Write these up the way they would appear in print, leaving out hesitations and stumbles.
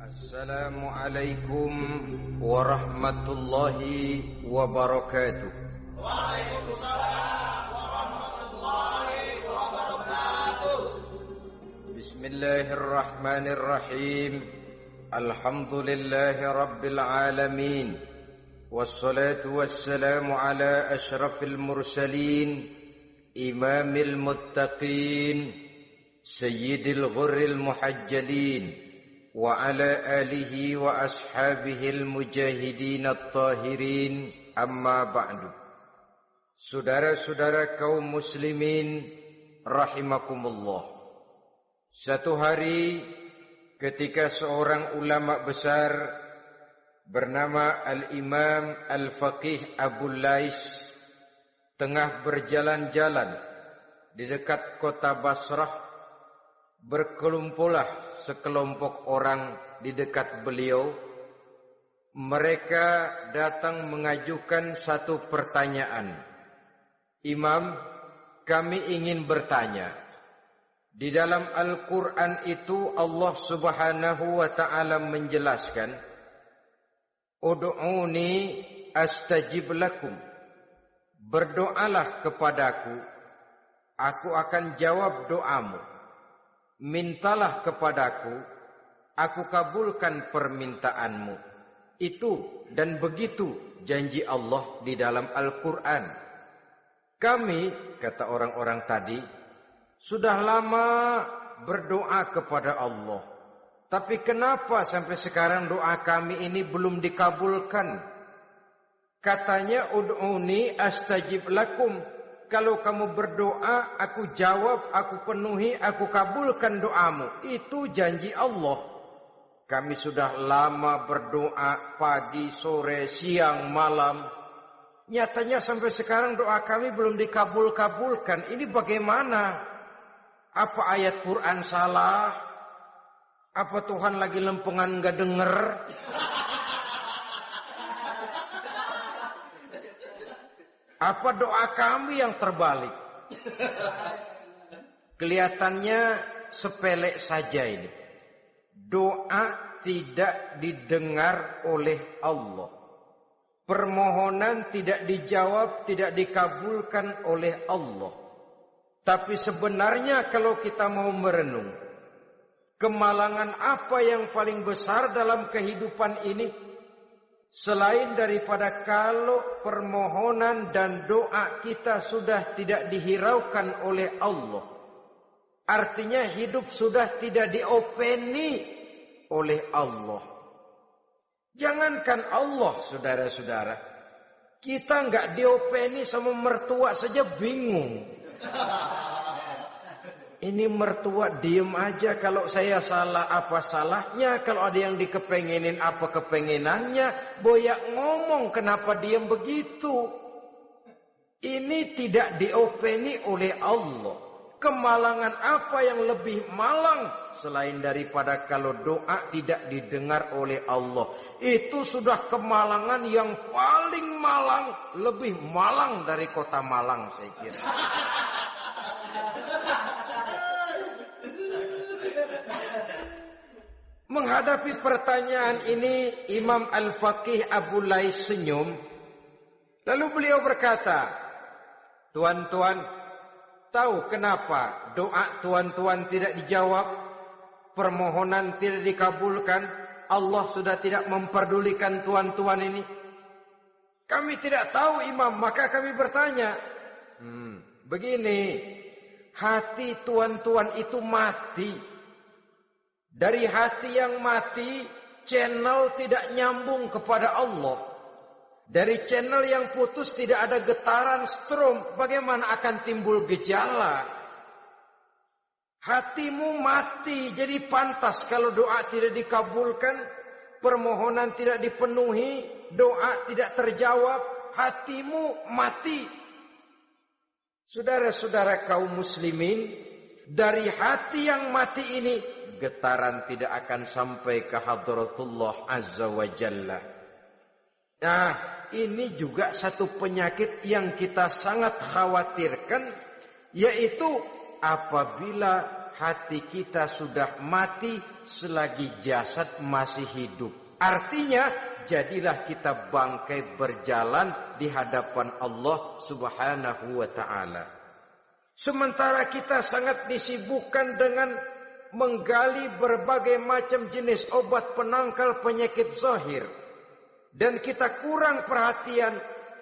Assalamualaikum warahmatullahi wabarakatuh. Waalaikumsalam warahmatullahi wabarakatuh. Bismillahirrahmanirrahim. Alhamdulillahi rabbil alamin. Wassalatu wassalamu ala ashrafil mursalin, imamil muttaqin, sayyidil ghurril muhajjalin, wa ala alihi wa ashabihil mujahidin at-tahirin, amma ba'du. Saudara-saudara kaum muslimin rahimakumullah. Satu hari ketika seorang ulama besar bernama Al-Imam Al-Faqih Abu Lais tengah berjalan-jalan di dekat kota Basrah, berkelumpulah sekelompok orang di dekat beliau. Mereka datang mengajukan satu pertanyaan. Imam, kami ingin bertanya. Di dalam Al-Quran itu Allah Subhanahu wa ta'ala menjelaskan, Ud'uni astajib lakum. Berdoalah kepadaku, aku akan jawab doamu. Mintalah kepadaku, aku kabulkan permintaanmu. Itu dan begitu janji Allah di dalam Al-Quran. Kami, kata orang-orang tadi, sudah lama berdoa kepada Allah. Tapi kenapa sampai sekarang doa kami ini belum dikabulkan? Katanya, Ud'uni astajib lakum. Kalau kamu berdoa, aku jawab, aku penuhi, aku kabulkan doamu. Itu janji Allah. Kami sudah lama berdoa pagi, sore, siang, malam. Nyatanya sampai sekarang doa kami belum dikabul-kabulkan. Ini bagaimana? Apa ayat Quran salah? Apa Tuhan lagi lempengan gak denger? Apa doa kami yang terbalik? Kelihatannya sepele saja ini. Doa tidak didengar oleh Allah. Permohonan tidak dijawab, tidak dikabulkan oleh Allah. Tapi sebenarnya kalau kita mau merenung, kemalangan apa yang paling besar dalam kehidupan ini? Selain daripada kalau permohonan dan doa kita sudah tidak dihiraukan oleh Allah. Artinya hidup sudah tidak diopeni oleh Allah. Jangankan Allah, saudara-saudara. Kita nggak diopeni sama mertua saja bingung. Ini mertua diem aja, kalau saya salah apa salahnya, kalau ada yang dikepengenin apa kepengenannya, boyak ngomong kenapa diem begitu. Ini tidak diopeni oleh Allah. Kemalangan apa yang lebih malang selain daripada kalau doa tidak didengar oleh Allah. Itu sudah kemalangan yang paling malang, lebih malang dari kota Malang saya kira. Menghadapi pertanyaan ini, Imam Al-Faqih Abu Lais senyum. Lalu beliau berkata, tuan-tuan, tahu kenapa doa tuan-tuan tidak dijawab? Permohonan tidak dikabulkan? Allah sudah tidak memperdulikan tuan-tuan ini? Kami tidak tahu, Imam, maka kami bertanya. Begini, hati tuan-tuan itu mati. Dari hati yang mati, channel tidak nyambung kepada Allah. Dari channel yang putus tidak ada getaran strom. Bagaimana akan timbul gejala? Hatimu mati, jadi pantas kalau doa tidak dikabulkan, permohonan tidak dipenuhi, doa tidak terjawab, hatimu mati. Saudara-saudara kaum muslimin, dari hati yang mati ini, getaran tidak akan sampai ke hadratullah azza wa jalla. Nah, ini juga satu penyakit yang kita sangat khawatirkan, yaitu apabila hati kita sudah mati selagi jasad masih hidup. Artinya, jadilah kita bangkai berjalan di hadapan Allah Subhanahu wa ta'ala. Sementara kita sangat disibukkan dengan menggali berbagai macam jenis obat penangkal penyakit zahir. Dan kita kurang perhatian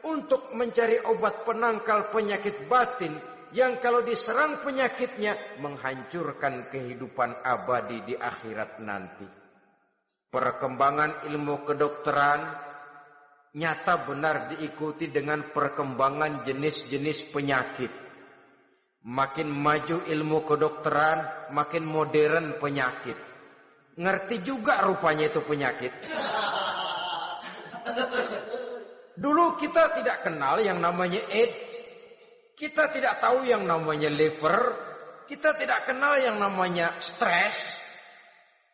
untuk mencari obat penangkal penyakit batin yang kalau diserang penyakitnya menghancurkan kehidupan abadi di akhirat nanti. Perkembangan ilmu kedokteran nyata benar diikuti dengan perkembangan jenis-jenis penyakit. Makin maju ilmu kedokteran, makin modern penyakit. Ngerti juga rupanya itu penyakit. Dulu kita tidak kenal yang namanya AIDS. Kita tidak tahu yang namanya liver. Kita tidak kenal yang namanya stres.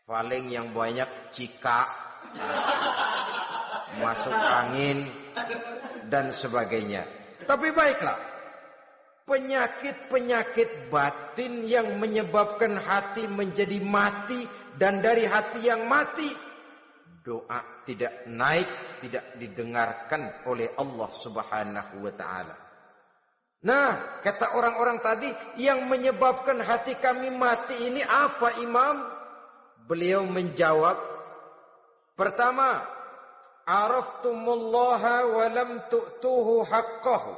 Paling yang banyak cika, masuk angin, dan sebagainya. Tapi baiklah, penyakit-penyakit batin yang menyebabkan hati menjadi mati, dan dari hati yang mati, doa tidak naik, tidak didengarkan oleh Allah Subhanahu wa ta'ala. Nah, kata orang-orang tadi, yang menyebabkan hati kami mati ini apa, Imam? Beliau menjawab, pertama, araftumullaha wa lam tu'tuhu haqqahu.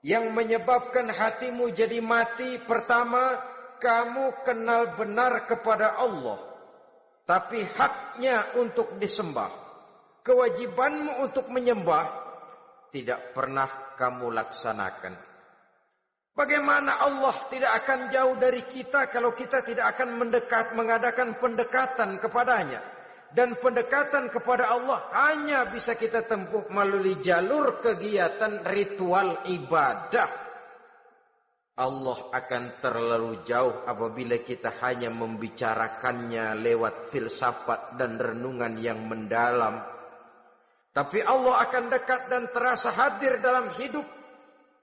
Yang menyebabkan hatimu jadi mati, pertama, kamu kenal benar kepada Allah, tapi haknya untuk disembah, kewajibanmu untuk menyembah, tidak pernah kamu laksanakan. Bagaimana Allah tidak akan jauh dari kita kalau kita tidak akan mengadakan pendekatan kepadanya. Dan pendekatan kepada Allah hanya bisa kita tempuh melalui jalur kegiatan ritual ibadah. Allah akan terlalu jauh apabila kita hanya membicarakannya lewat filsafat dan renungan yang mendalam. Tapi Allah akan dekat dan terasa hadir dalam hidup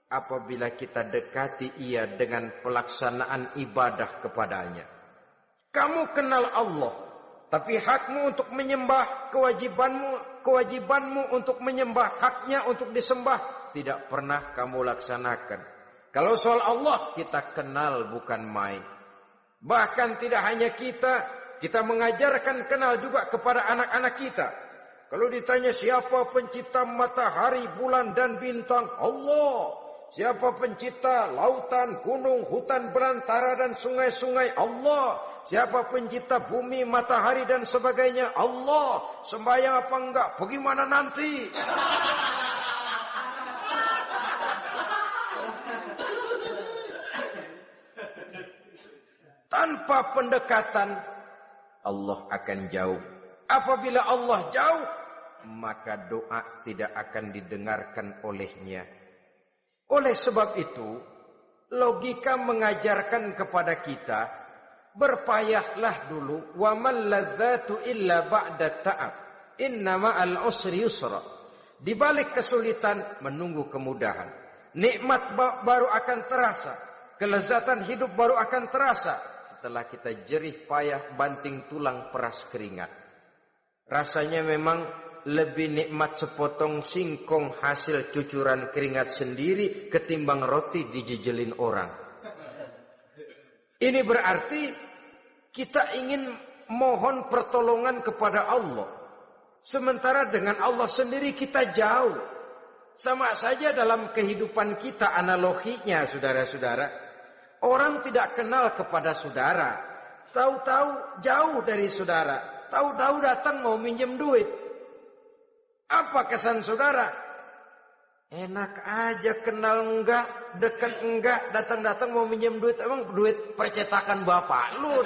apabila kita dekati ia dengan pelaksanaan ibadah kepadanya. Kamu kenal Allah, tapi hakmu untuk menyembah, kewajibanmu untuk menyembah, haknya untuk disembah, tidak pernah kamu laksanakan. Kalau soal Allah, kita kenal bukan main. Bahkan tidak hanya kita mengajarkan kenal juga kepada anak-anak kita. Kalau ditanya siapa pencipta matahari, bulan dan bintang, Allah. Siapa pencipta lautan, gunung, hutan belantara dan sungai-sungai? Allah. Siapa pencipta bumi, matahari dan sebagainya? Allah. Sembahyang apa enggak? Bagaimana nanti? Tanpa pendekatan, Allah akan jauh. Apabila Allah jauh, maka doa tidak akan didengarkan olehnya. Oleh sebab itu, logika mengajarkan kepada kita, berpayahlah dulu, wa mal ladzatu illa ba'da ta'ab, inna ma'al usri yusra. Di balik kesulitan menunggu kemudahan. Nikmat baru akan terasa, kelezatan hidup baru akan terasa setelah kita jerih payah banting tulang peras keringat. Rasanya memang lebih nikmat sepotong singkong hasil cucuran keringat sendiri ketimbang roti dijejelin orang. Ini berarti kita ingin mohon pertolongan kepada Allah. Sementara dengan Allah sendiri kita jauh. Sama saja dalam kehidupan kita analoginya, saudara-saudara. Orang tidak kenal kepada saudara. Tahu-tahu jauh dari saudara. Tahu-tahu datang mau minjem duit. Apa kesan saudara? Enak aja, kenal enggak, dekat enggak, datang-datang mau minjem duit. Emang duit percetakan bapak lu?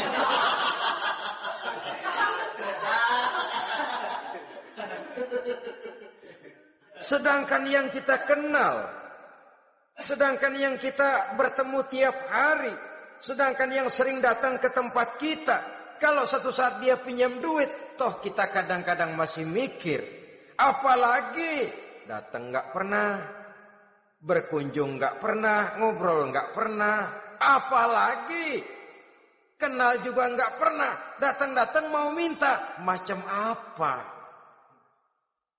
Sedangkan yang kita kenal, sedangkan yang kita bertemu tiap hari, sedangkan yang sering datang ke tempat kita, kalau satu saat dia pinjam duit, toh kita kadang-kadang masih mikir. Apalagi datang nggak pernah, berkunjung nggak pernah, ngobrol nggak pernah. Apalagi Kenal juga nggak pernah. Datang-datang mau minta. Macam apa?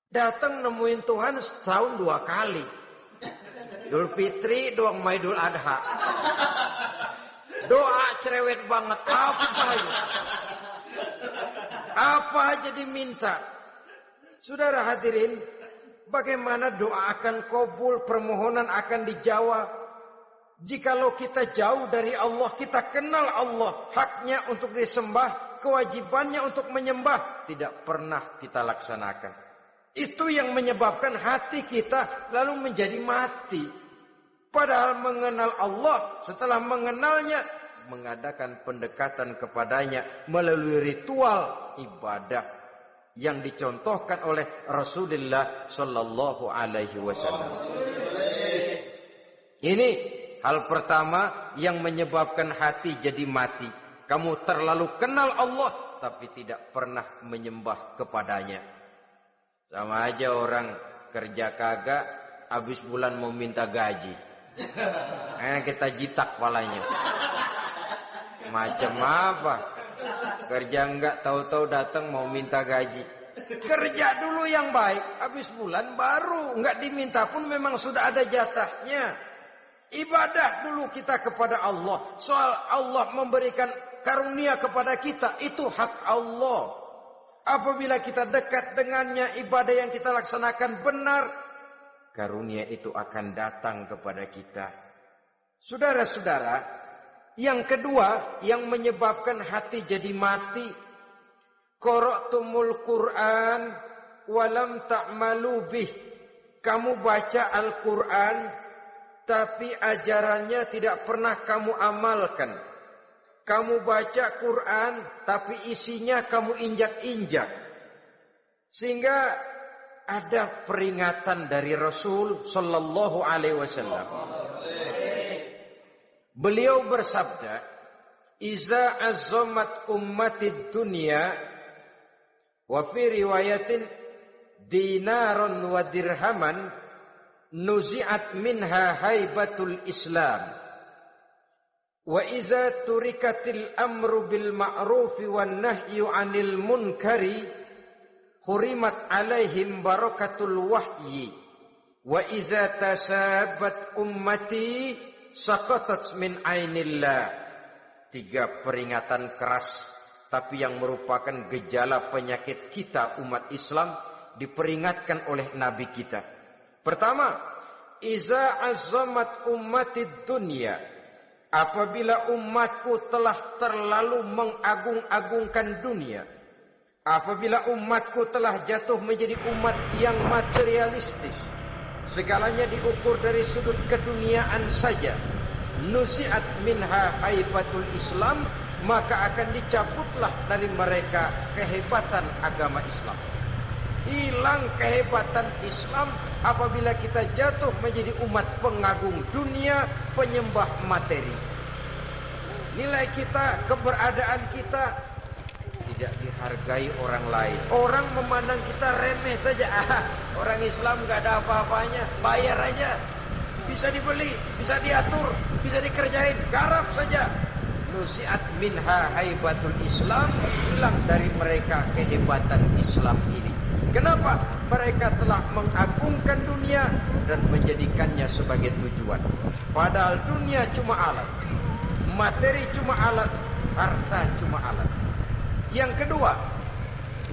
Datang nemuin Tuhan setahun 2 kali. Idul Fitri, doa Idul Adha. Doa cerewet banget. Apa itu? Apa aja diminta. Saudara hadirin, bagaimana doa akan kabul, permohonan akan dijawab? Jikalau kita jauh dari Allah, kita kenal Allah, haknya untuk disembah, kewajibannya untuk menyembah, tidak pernah kita laksanakan. Itu yang menyebabkan hati kita lalu menjadi mati. Padahal mengenal Allah, setelah mengenalnya, mengadakan pendekatan kepadanya melalui ritual ibadah yang dicontohkan oleh Rasulullah Sallallahu Alaihi Wasallam. Ini hal pertama yang menyebabkan hati jadi mati. Kamu terlalu kenal Allah tapi tidak pernah menyembah kepadanya. Sama aja orang kerja kagak, habis bulan mau minta gaji. Kita jitak kepalanya. Macam apa? Kerja enggak, tahu-tahu datang mau minta gaji. Kerja dulu yang baik, habis bulan baru. Enggak diminta pun memang sudah ada jatahnya. Ibadah dulu kita kepada Allah. Soal Allah memberikan karunia kepada kita, itu hak Allah. Apabila kita dekat dengannya, ibadah yang kita laksanakan benar, karunia itu akan datang kepada kita. Saudara-saudara, yang kedua yang menyebabkan hati jadi mati, qara'tumul Qur'an walam ta'malu bih. Kamu baca Al-Qur'an tapi ajarannya tidak pernah kamu amalkan. Kamu baca Quran tapi isinya kamu injak-injak. Sehingga ada peringatan dari Rasul sallallahu alaihi wasallam. Beliau bersabda, "Iza azzamat ummatid dunya wa fi riwayatin dinaron wa dirhaman nuzi'at minha haibatul Islam. Wa iza turikatil amru bil ma'rufi wan nahyu 'anil munkari hurimat 'alaihim barakatul wahyi. Wa iza tasabat ummati saqatat min ainillah." 3 peringatan keras tapi yang merupakan gejala penyakit kita umat Islam diperingatkan oleh Nabi kita. Pertama, iza azzamat ummatid dunya. Apabila umatku telah terlalu mengagung-agungkan dunia. Apabila umatku telah jatuh menjadi umat yang materialistis. Segalanya diukur dari sudut keduniaan saja. Nusiat minha haibatul Islam. Maka akan dicabutlah dari mereka kehebatan agama Islam. Hilang kehebatan Islam apabila kita jatuh menjadi umat pengagung dunia, penyembah materi. Nilai kita, keberadaan kita tidak dihargai orang lain. Orang memandang kita remeh saja. Orang Islam gak ada apa-apanya, bayar aja. Bisa dibeli, bisa diatur, bisa dikerjain, garap saja. Nusiat minha haibatul Islam. Hilang dari mereka kehebatan Islam ini. Kenapa? Mereka telah mengagungkan dunia dan menjadikannya sebagai tujuan. Padahal dunia cuma alat. Materi cuma alat. Harta cuma alat. Yang kedua,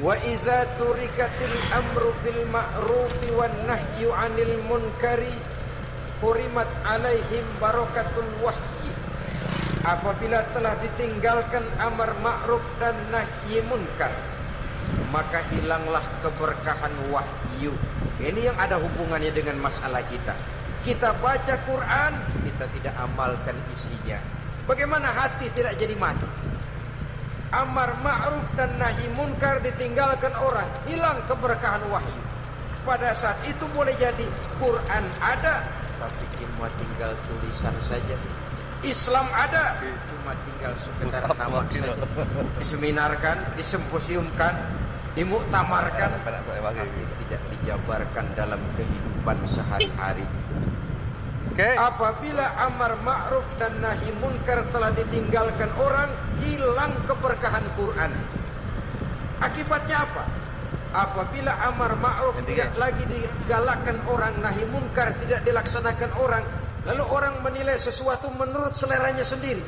wa iza turikatil amru bil ma'rufi wan nahyu 'anil munkari hurimat 'alaihim barakatul wahyi. Apabila telah ditinggalkan amar ma'ruf dan nahi munkar, maka hilanglah keberkahan wahyu. Ini yang ada hubungannya dengan masalah kita. Kita baca Quran, kita tidak amalkan isinya. Bagaimana hati tidak jadi mati? Amar ma'ruf dan nahi munkar ditinggalkan orang, hilang keberkahan wahyu. Pada saat itu boleh jadi Quran ada, tapi cuma tinggal tulisan saja. Islam ada, cuma tinggal sekedar nama saja. Diseminarkan, disimposiumkan, dimuktamarkan, tapi tidak dijabarkan dalam kehidupan sehari-hari. Apabila amar ma'ruf dan nahi munkar telah ditinggalkan orang, hilang keberkahan Quran. Akibatnya apa? Apabila amar ma'ruf tidak lagi digalakkan orang, nahi munkar tidak dilaksanakan orang, lalu orang menilai sesuatu menurut seleranya sendiri.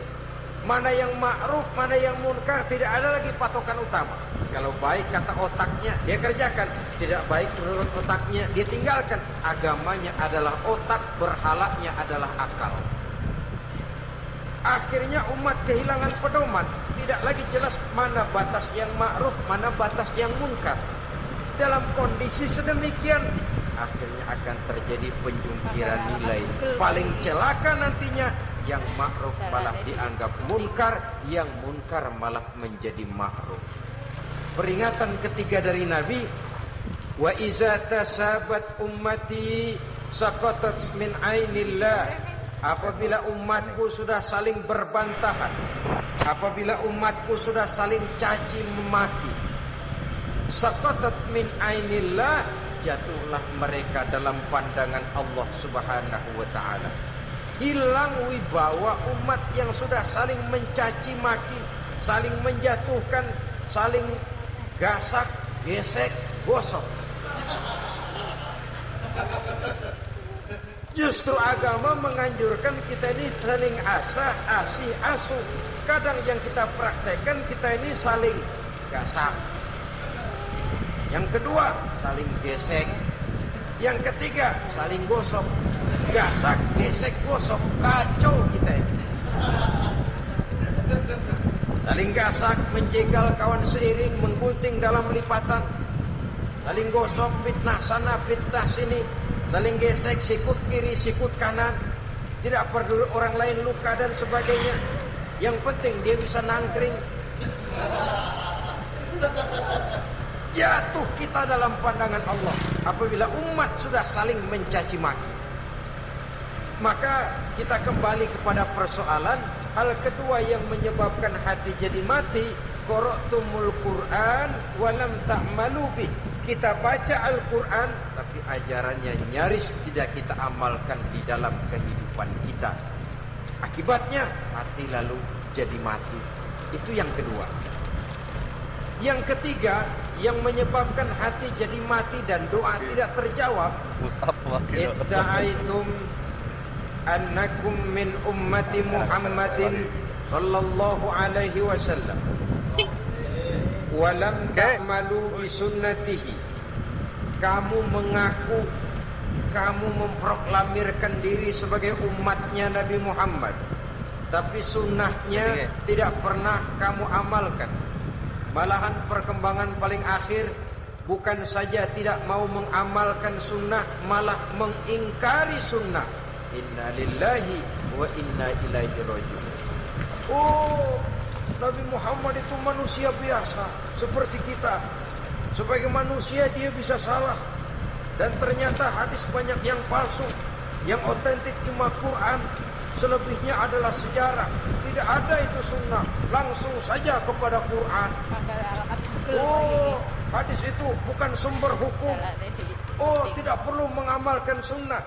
Mana yang ma'ruf, mana yang munkar, tidak ada lagi patokan utama. Kalau baik kata otaknya, dia kerjakan. Tidak baik menurut otaknya, dia tinggalkan. Agamanya adalah otak, berhalanya adalah akal. Akhirnya umat kehilangan pedoman. Tidak lagi jelas mana batas yang ma'ruf, mana batas yang munkar. Dalam kondisi sedemikian, akhirnya akan terjadi penjungkiran nilai. Paling celaka nantinya, yang ma'ruf malah dianggap munkar, yang munkar malah menjadi ma'ruf. Peringatan ketiga dari Nabi, wa iza tasabat ummati saqatat min ainillah. Apabila umatku sudah saling berbantahan, apabila umatku sudah saling caci memaki, saqatat min ainillah, jatuhlah mereka dalam pandangan Allah Subhanahu wa taala. Hilang wibawa umat yang sudah saling mencaci maki, saling menjatuhkan, saling gasak, gesek, gosok. Justru agama menganjurkan kita ini saling asah, asih, asuh. Kadang yang kita praktekkan, kita ini saling gasak. Yang kedua, saling gesek. Yang ketiga, saling gosok. Gasak, gesek, gosok. Kacau kita ini. Saling gasak, menjegal kawan seiring, menggunting dalam lipatan. Saling gosok, fitnah sana, fitnah sini. Saling gesek, sikut kiri, sikut kanan. Tidak peduli orang lain luka dan sebagainya. Yang penting dia bisa nangkring. Jatuh kita dalam pandangan Allah apabila umat sudah saling mencaci maki. Maka kita kembali kepada persoalan. Hal kedua yang menyebabkan hati jadi mati, qara'tumul Qur'an walam ta'malu bih. Kita baca Al-Quran, tapi ajarannya nyaris tidak kita amalkan di dalam kehidupan kita. Akibatnya hati lalu jadi mati. Itu yang kedua. Yang ketiga, yang menyebabkan hati jadi mati dan doa tidak terjawab, idda'aitum annakum min ummati Muhammadin sallallahu alaihi wasallam walam ta'malu bi sunnatihi. Kamu mengaku, kamu memproklamirkan diri sebagai umatnya Nabi Muhammad, tapi sunnahnya tidak pernah kamu amalkan. Malahan perkembangan paling akhir bukan saja tidak mau mengamalkan sunnah, malah mengingkari sunnah. Inna lillahi wa inna ilaihi raji'un. Oh, Nabi Muhammad itu manusia biasa seperti kita. Sebagai manusia dia bisa salah. Dan ternyata hadis banyak yang palsu. Yang otentik cuma Quran. Selebihnya adalah sejarah. Tidak ada itu sunnah. Langsung saja kepada Quran. Oh, hadis itu bukan sumber hukum. Oh, tidak perlu mengamalkan sunnah.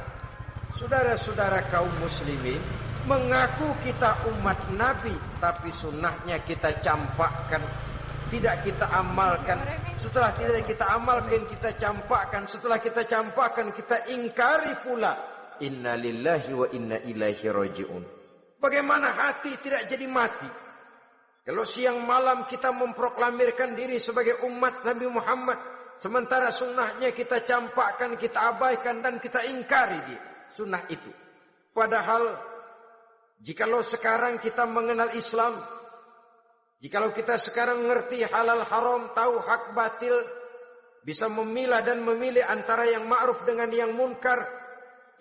Saudara-saudara kaum muslimin, mengaku kita umat Nabi, tapi sunnahnya kita campakkan, tidak kita amalkan. Setelah tidak kita amalkan, kita campakkan. Setelah kita campakkan, kita ingkari pula. Inna lillahi wa inna ilaihi raji'un. Bagaimana hati tidak jadi mati? Kalau siang malam kita memproklamirkan diri sebagai umat Nabi Muhammad, sementara sunnahnya kita campakkan, kita abaikan, dan kita ingkari dia, sunnah itu. Padahal jikalau sekarang kita mengenal Islam, jikalau kita sekarang mengerti halal haram, tahu hak batil, bisa memilah dan memilih antara yang ma'ruf dengan yang munkar,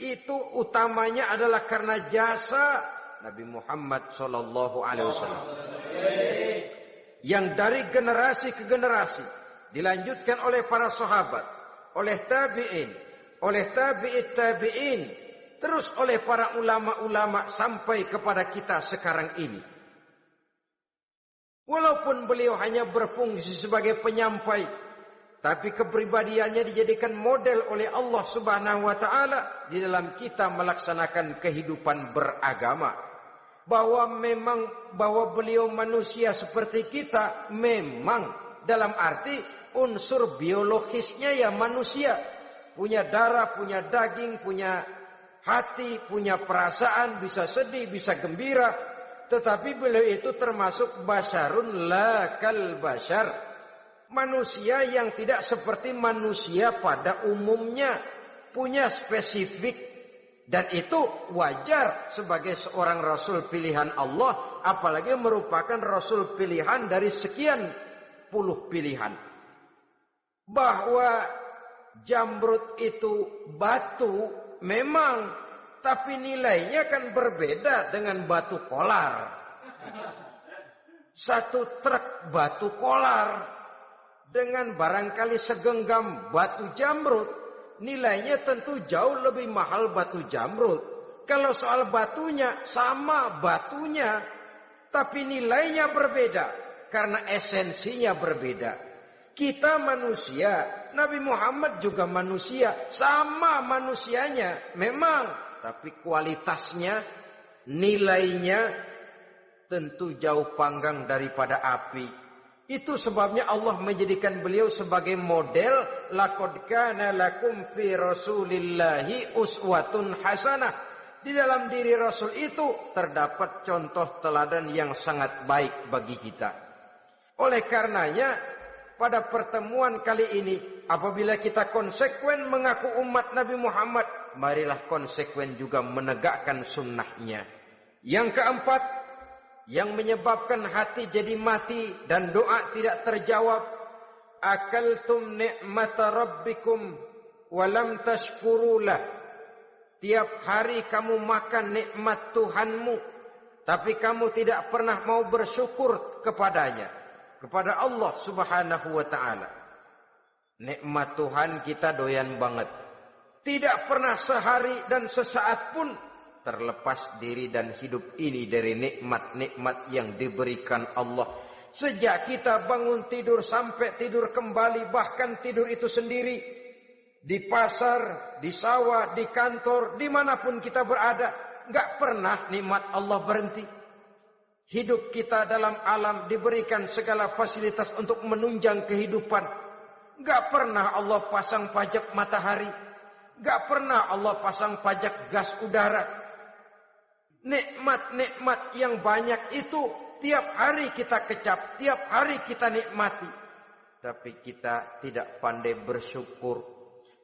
itu utamanya adalah karena jasa Nabi Muhammad sallallahu alaihi wasallam. Yang dari generasi ke generasi dilanjutkan oleh para sahabat, oleh tabi'in, oleh tabi'it tabi'in, terus oleh para ulama-ulama sampai kepada kita sekarang ini. Walaupun beliau hanya berfungsi sebagai penyampai, tapi kepribadiannya dijadikan model oleh Allah Subhanahu wa taala di dalam kita melaksanakan kehidupan beragama. Bahwa beliau manusia seperti kita, memang dalam arti unsur biologisnya ya manusia, punya darah, punya daging, punya hati, punya perasaan, bisa sedih, bisa gembira, tetapi beliau itu termasuk basyarun la kal basyar. Manusia yang tidak seperti manusia pada umumnya, punya spesifik, dan itu wajar sebagai seorang rasul pilihan Allah, apalagi merupakan rasul pilihan dari sekian puluh pilihan. Bahwa jamrud itu batu memang, tapi nilainya kan berbeda dengan batu kolar. Satu truk batu kolar dengan barangkali segenggam batu jamrud, nilainya tentu jauh lebih mahal batu jamrud. Kalau soal batunya, sama batunya, tapi nilainya berbeda karena esensinya berbeda. Kita manusia, Nabi Muhammad juga manusia, sama manusianya memang, tapi kualitasnya, nilainya tentu jauh panggang daripada api. Itu sebabnya Allah menjadikan beliau sebagai model. Laqad kana lakum fi Rasulillahi uswatun hasanah. Di dalam diri Rasul itu terdapat contoh teladan yang sangat baik bagi kita. Oleh karenanya, pada pertemuan kali ini, apabila kita konsekuen mengaku umat Nabi Muhammad, marilah konsekuen juga menegakkan sunnahnya. Yang keempat, yang menyebabkan hati jadi mati dan doa tidak terjawab, akaltum ni'mata rabbikum walam tashkurulah. Tiap hari kamu makan nikmat Tuhanmu, tapi kamu tidak pernah mau bersyukur kepadanya, kepada Allah Subhanahu wa ta'ala. Nikmat Tuhan kita doyan banget, tidak pernah sehari dan sesaat pun terlepas diri dan hidup ini dari nikmat-nikmat yang diberikan Allah. Sejak kita bangun tidur sampai tidur kembali, bahkan tidur itu sendiri, di pasar, di sawah, di kantor, dimanapun kita berada, gak pernah nikmat Allah berhenti. Hidup kita dalam alam diberikan segala fasilitas untuk menunjang kehidupan. Gak pernah Allah pasang pajak matahari, gak pernah Allah pasang pajak gas udara. Nikmat-nikmat yang banyak itu tiap hari kita kecap, tiap hari kita nikmati. Tapi kita tidak pandai bersyukur.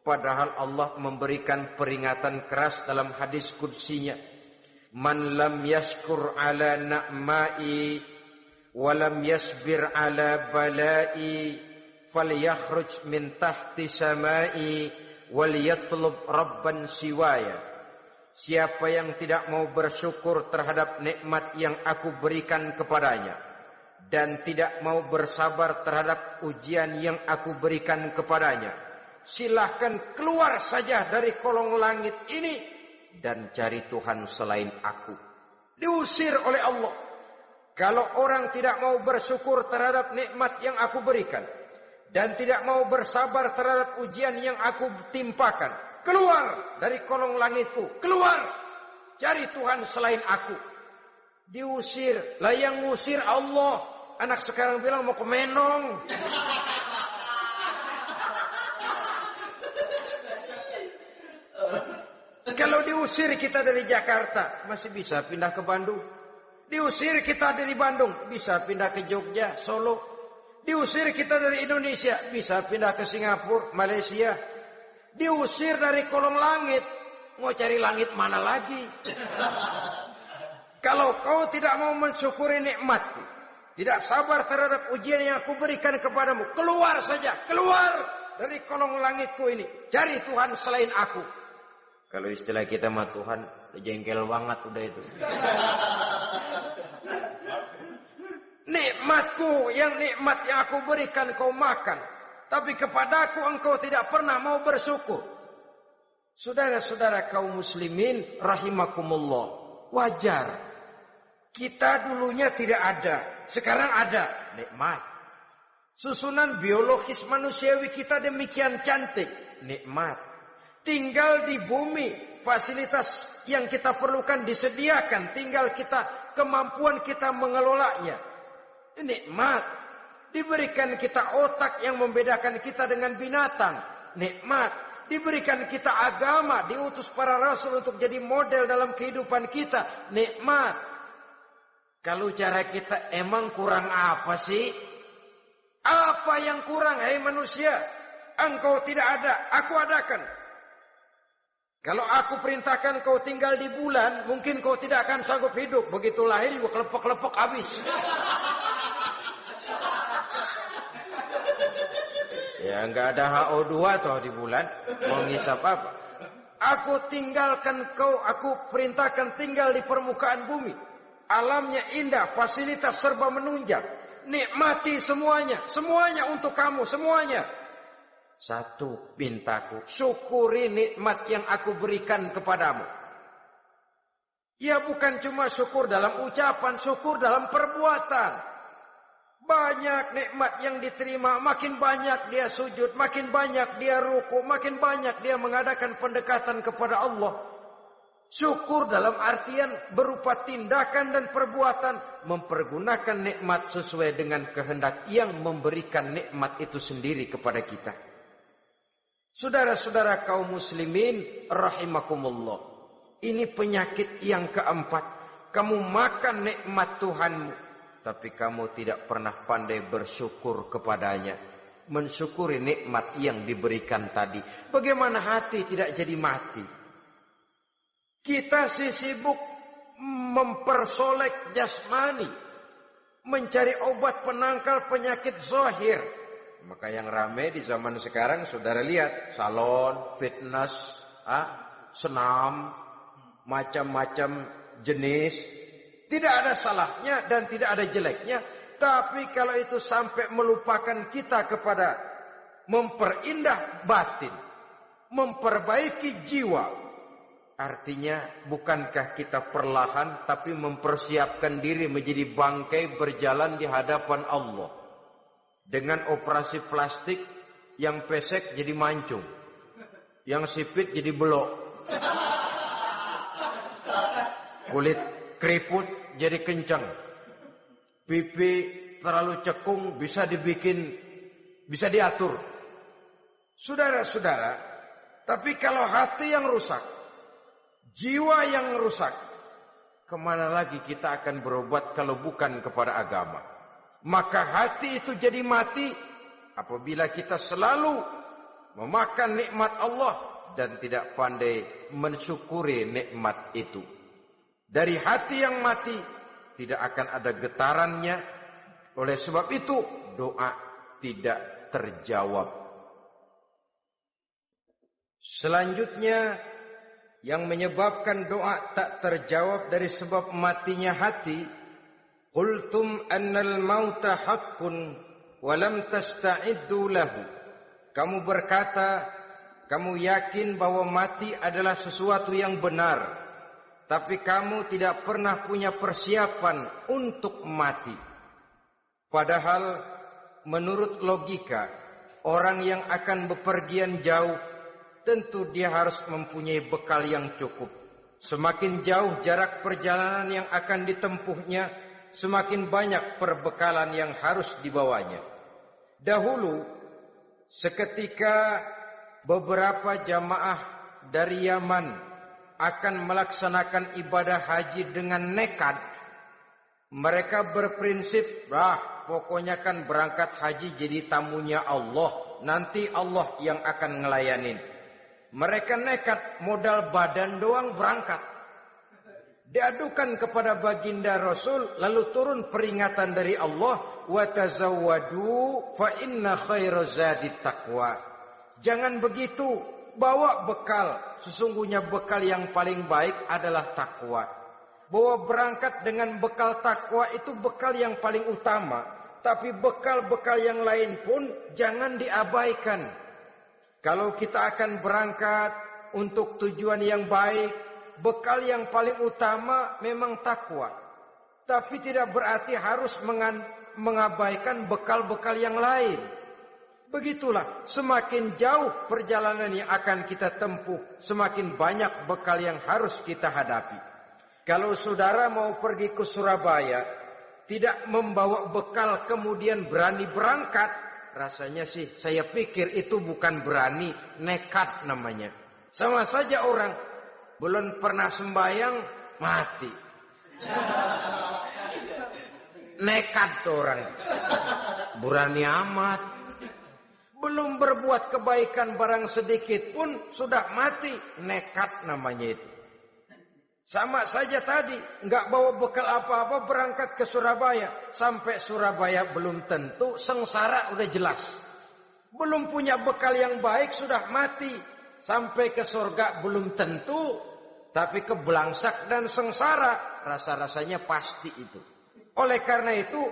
Padahal Allah memberikan peringatan keras dalam hadis qudsinya. Man lam yashkur ala na'mai walam yasbir ala balai falyakhruj min tahti samai wal yatlub rabban siwaya. Siapa yang tidak mau bersyukur terhadap nikmat yang aku berikan kepadanya dan tidak mau bersabar terhadap ujian yang aku berikan kepadanya, silahkan keluar saja dari kolong langit ini dan cari Tuhan selain aku. Diusir oleh Allah. Kalau orang tidak mau bersyukur terhadap nikmat yang aku berikan dan tidak mau bersabar terhadap ujian yang aku timpakan, keluar dari kolong langitku, keluar, cari Tuhan selain aku. Diusir, lah yang ngusir Allah. Anak sekarang bilang mau ke Menong. Kalau diusir kita dari Jakarta, masih bisa pindah ke Bandung. Diusir kita dari Bandung, bisa pindah ke Jogja, Solo. Diusir kita dari Indonesia, bisa pindah ke Singapura, Malaysia. Diusir dari kolong langit, mau cari langit mana lagi? Kalau kau tidak mau mensyukuri nikmatku, tidak sabar terhadap ujian yang aku berikan kepadamu, keluar saja, keluar dari kolong langitku ini, cari Tuhan selain aku. Kalau istilah kita mah Tuhan, jengkel banget udah itu. Nikmatku, nikmat yang aku berikan kau makan, tapi kepadaku engkau tidak pernah mau bersyukur. Saudara-saudara kaum muslimin rahimakumullah, wajar. Kita dulunya tidak ada, sekarang ada nikmat. Susunan biologis manusiawi kita demikian cantik, nikmat. Tinggal di bumi, fasilitas yang kita perlukan disediakan, tinggal kemampuan kita mengelolanya. Nikmat. Diberikan kita otak yang membedakan kita dengan binatang, nikmat. Diberikan kita agama, diutus para rasul untuk jadi model dalam kehidupan kita, nikmat. Kalau cara kita emang kurang apa sih? Apa yang kurang, hai manusia? Engkau tidak ada, aku adakan. Kalau aku perintahkan kau tinggal di bulan, mungkin kau tidak akan sanggup hidup. Begitu lahir juga kelepek-kelepek habis. Ya enggak ada HO2 toh di bulan. Mau ngisap apa? Aku perintahkan tinggal di permukaan bumi. Alamnya indah, fasilitas serba menunjang. Nikmati semuanya, semuanya untuk kamu, semuanya. Satu pintaku, syukuri nikmat yang aku berikan kepadamu. Ya bukan cuma syukur dalam ucapan, syukur dalam perbuatan. Banyak nikmat yang diterima, makin banyak dia sujud, makin banyak dia ruku, makin banyak dia mengadakan pendekatan kepada Allah. Syukur dalam artian berupa tindakan dan perbuatan, mempergunakan nikmat sesuai dengan kehendak yang memberikan nikmat itu sendiri kepada kita. Saudara-saudara kaum muslimin rahimakumullah. Ini penyakit yang keempat. Kamu makan nikmat Tuhanmu, tapi kamu tidak pernah pandai bersyukur kepadanya. Mensyukuri nikmat yang diberikan tadi. Bagaimana hati tidak jadi mati? Kita sibuk mempersolek jasmani, mencari obat penangkal penyakit zahir. Maka yang ramai di zaman sekarang, saudara lihat, salon, fitness, senam, macam-macam jenis. Tidak ada salahnya dan tidak ada jeleknya. Tapi kalau itu sampai melupakan kita kepada memperindah batin, memperbaiki jiwa, artinya bukankah kita perlahan tapi mempersiapkan diri menjadi bangkai berjalan di hadapan Allah. Dengan operasi plastik, yang pesek jadi mancung, yang sipit jadi belok, kulit keriput jadi kencang, pipi terlalu cekung bisa diatur. Saudara-saudara, tapi kalau hati yang rusak, jiwa yang rusak, kemana lagi kita akan berobat kalau bukan kepada agama? Maka hati itu jadi mati apabila kita selalu memakan nikmat Allah dan tidak pandai mensyukuri nikmat itu. Dari hati yang mati tidak akan ada getarannya. Oleh sebab itu doa tidak terjawab. Selanjutnya, yang menyebabkan doa tak terjawab dari sebab matinya hati, qultum annal mauta haqqun wa lam tasta'iddu lahu. Kamu berkata, kamu yakin bahwa mati adalah sesuatu yang benar, tapi kamu tidak pernah punya persiapan untuk mati. Padahal menurut logika, orang yang akan bepergian jauh tentu dia harus mempunyai bekal yang cukup. Semakin jauh jarak perjalanan yang akan ditempuhnya, semakin banyak perbekalan yang harus dibawanya. Dahulu, seketika beberapa jamaah dari Yaman akan melaksanakan ibadah haji dengan nekat, mereka berprinsip, pokoknya kan berangkat haji jadi tamunya Allah, nanti Allah yang akan ngelayanin. Mereka nekat, modal badan doang berangkat. Diadukan kepada baginda Rasul, lalu turun peringatan dari Allah, wa tazawwadu fa inna khairaz zadi taqwa. Jangan begitu, bawa bekal. Sesungguhnya bekal yang paling baik adalah takwa. Bahwa berangkat dengan bekal takwa itu bekal yang paling utama. Tapi bekal-bekal yang lain pun jangan diabaikan. Kalau kita akan berangkat untuk tujuan yang baik, bekal yang paling utama memang takwa. Tapi tidak berarti harus mengabaikan bekal-bekal yang lain. Begitulah, semakin jauh perjalanan yang akan kita tempuh, semakin banyak bekal yang harus kita hadapi. Kalau saudara mau pergi ke Surabaya, tidak membawa bekal kemudian berani berangkat, rasanya sih saya pikir itu bukan berani, nekat namanya. Sama saja orang belum pernah sembahyang mati. Nekat tuh orang. Berani amat. Belum berbuat kebaikan barang sedikit pun sudah mati. Nekat namanya itu. Sama saja tadi, nggak bawa bekal apa-apa berangkat ke Surabaya. Sampai Surabaya belum tentu, sengsara udah jelas. Belum punya bekal yang baik sudah mati. Sampai ke surga belum tentu, tapi kebelangsak dan sengsara rasa-rasanya pasti itu. Oleh karena itu,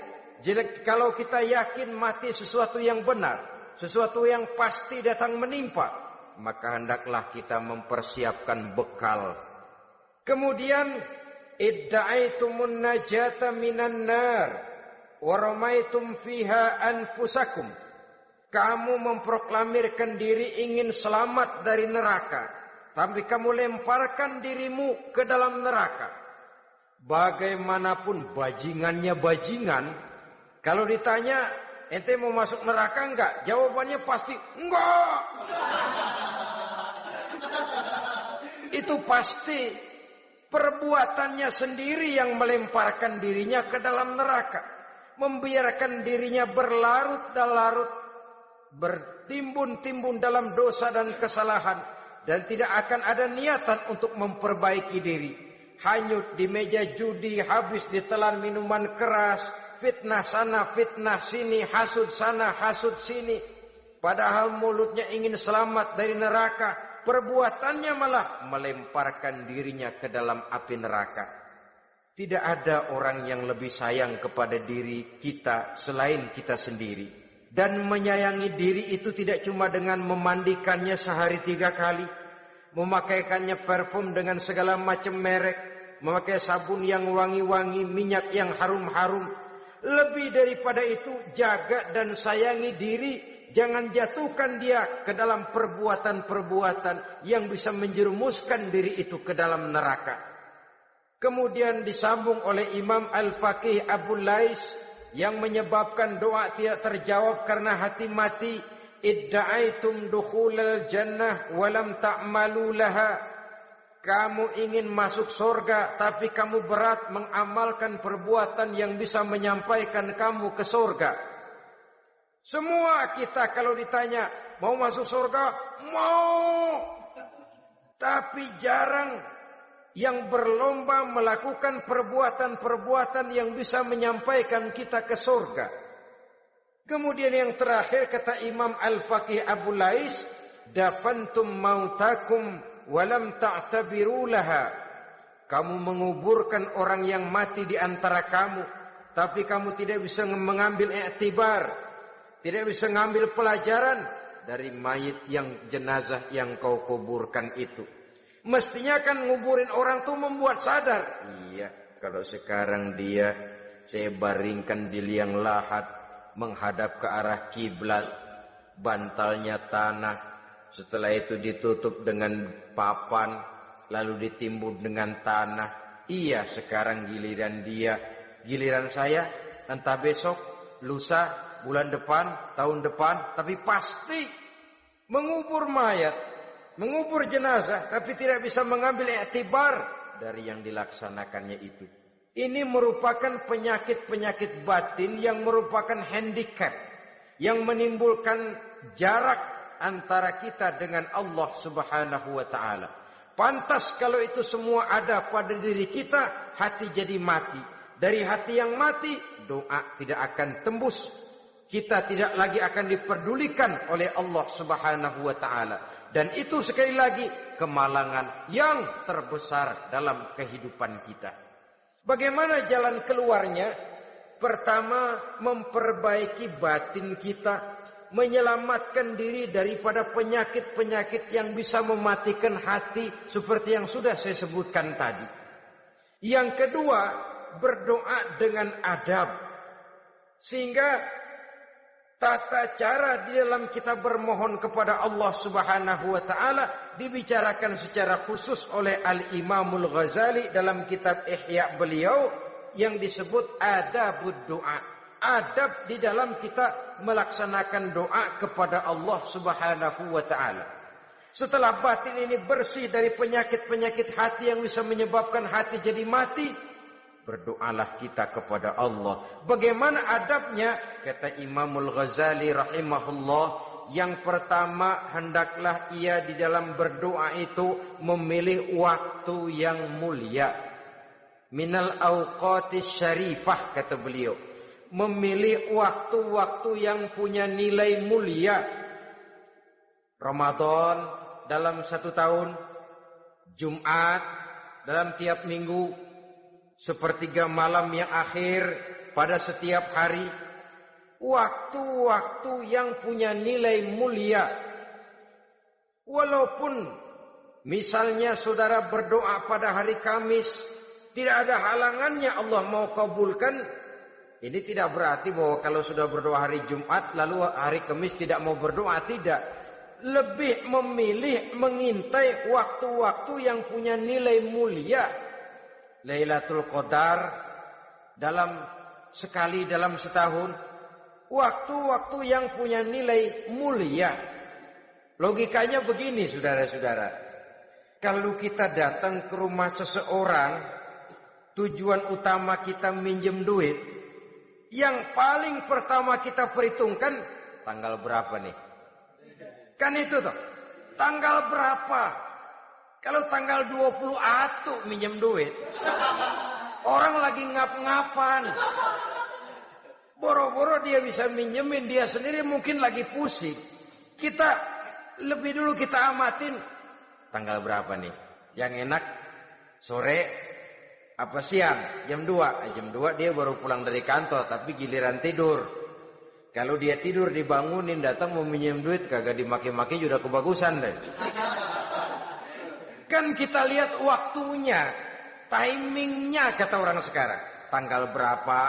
kalau kita yakin mati sesuatu yang benar, sesuatu yang pasti datang menimpa, maka hendaklah kita mempersiapkan bekal. Kemudian, idda'aitumun najata minan nar wa ramaitum fiha anfusakum. Kamu memproklamirkan diri ingin selamat dari neraka, tapi kamu lemparkan dirimu ke dalam neraka. Bagaimanapun bajingannya bajingan, kalau ditanya, ente mau masuk neraka enggak? Jawabannya pasti enggak. Itu pasti. Perbuatannya sendiri yang melemparkan dirinya ke dalam neraka. Membiarkan dirinya berlarut-larut, bertimbun-timbun dalam dosa dan kesalahan. Dan tidak akan ada niatan untuk memperbaiki diri. Hanyut di meja judi, habis ditelan minuman keras. Fitnah sana, fitnah sini, hasud sana, hasud sini. Padahal mulutnya ingin selamat dari neraka. Perbuatannya malah melemparkan dirinya ke dalam api neraka. Tidak ada orang yang lebih sayang kepada diri kita selain kita sendiri. Dan menyayangi diri itu tidak cuma dengan memandikannya sehari 3 kali. Memakaikannya parfum dengan segala macam merek. Memakai sabun yang wangi-wangi, minyak yang harum-harum. Lebih daripada itu, jaga dan sayangi diri. Jangan jatuhkan dia ke dalam perbuatan-perbuatan yang bisa menjerumuskan diri itu ke dalam neraka. Kemudian disambung oleh Imam Al-Faqih Abu Lais yang menyebabkan doa tidak terjawab karena hati mati. Idda'aitum dukhulal jannah walam ta'malu laha. Kamu ingin masuk surga tapi kamu berat mengamalkan perbuatan yang bisa menyampaikan kamu ke surga. Semua kita kalau ditanya, mau masuk surga? Mau. Tapi jarang yang berlomba melakukan perbuatan-perbuatan yang bisa menyampaikan kita ke surga. Kemudian yang terakhir kata Imam Al-Faqih Abu Lais, dafantum mautakum walam ta'tabiru laha. Kamu menguburkan orang yang mati di antara kamu, tapi kamu tidak bisa mengambil i'tibar. Tidak bisa ngambil pelajaran dari mayit yang jenazah yang kau kuburkan itu. Mestinya kan nguburin orang tuh membuat sadar. Iya, kalau sekarang dia saya baringkan di liang lahat menghadap ke arah kiblat, bantalnya tanah. Setelah itu ditutup dengan papan, lalu ditimbun dengan tanah. Iya, sekarang giliran dia, giliran saya, entah besok, lusa, bulan depan, tahun depan, tapi pasti mengubur mayat, mengubur jenazah, tapi tidak bisa mengambil i'tibar dari yang dilaksanakannya itu. Ini merupakan penyakit-penyakit batin yang merupakan handicap, yang menimbulkan jarak antara kita dengan Allah Subhanahu wa ta'ala. Pantas kalau itu semua ada pada diri kita, hati jadi mati. Dari hati yang mati, doa tidak akan tembus. Kita tidak lagi akan diperdulikan oleh Allah Subhanahu wa ta'ala. Dan itu sekali lagi kemalangan yang terbesar dalam kehidupan kita. Bagaimana jalan keluarnya? Pertama, memperbaiki batin kita. Menyelamatkan diri daripada penyakit-penyakit yang bisa mematikan hati. Seperti yang sudah saya sebutkan tadi. Yang kedua, berdoa dengan adab. Sehingga tata cara di dalam kita bermohon kepada Allah Subhanahu wa taala dibicarakan secara khusus oleh Al-Imamul Ghazali dalam kitab Ihya beliau yang disebut adabud doa. Adab di dalam kita melaksanakan doa kepada Allah Subhanahu wa taala. Setelah batin ini bersih dari penyakit-penyakit hati yang bisa menyebabkan hati jadi mati, berdoalah kita kepada Allah. Bagaimana adabnya? Kata Imamul Ghazali rahimahullah, yang pertama hendaklah ia di dalam berdoa itu memilih waktu yang mulia. Minal awqatis syarifah, kata beliau. Memilih waktu-waktu yang punya nilai mulia. Ramadan dalam 1 tahun, Jumat dalam tiap minggu, sepertiga malam yang akhir pada setiap hari. Waktu-waktu yang punya nilai mulia. Walaupun misalnya saudara berdoa pada hari Kamis, tidak ada halangannya Allah mau kabulkan. Ini tidak berarti bahwa kalau sudah berdoa hari Jumat lalu hari Kamis tidak mau berdoa, tidak. Lebih memilih mengintai waktu-waktu yang punya nilai mulia. Lailatul Qadar sekali dalam setahun. Waktu-waktu yang punya nilai mulia. Logikanya begini, saudara-saudara. Kalau kita datang ke rumah seseorang, tujuan utama kita minjem duit, yang paling pertama kita perhitungkan tanggal berapa nih? Kan itu toh. Tanggal berapa? Kalau tanggal 20 atuh minjem duit. Orang lagi ngap-ngapan. Boro-boro dia bisa minjemin, dia sendiri mungkin lagi pusing. Kita lebih dulu kita amatin tanggal berapa nih? Yang enak sore apa siang? Jam 2. Jam 2 dia baru pulang dari kantor, tapi giliran tidur. Kalau dia tidur dibangunin datang mau minjem duit, kagak dimaki-maki sudah kebagusan deh. Kan kita lihat waktunya, timingnya kata orang sekarang. Tanggal berapa,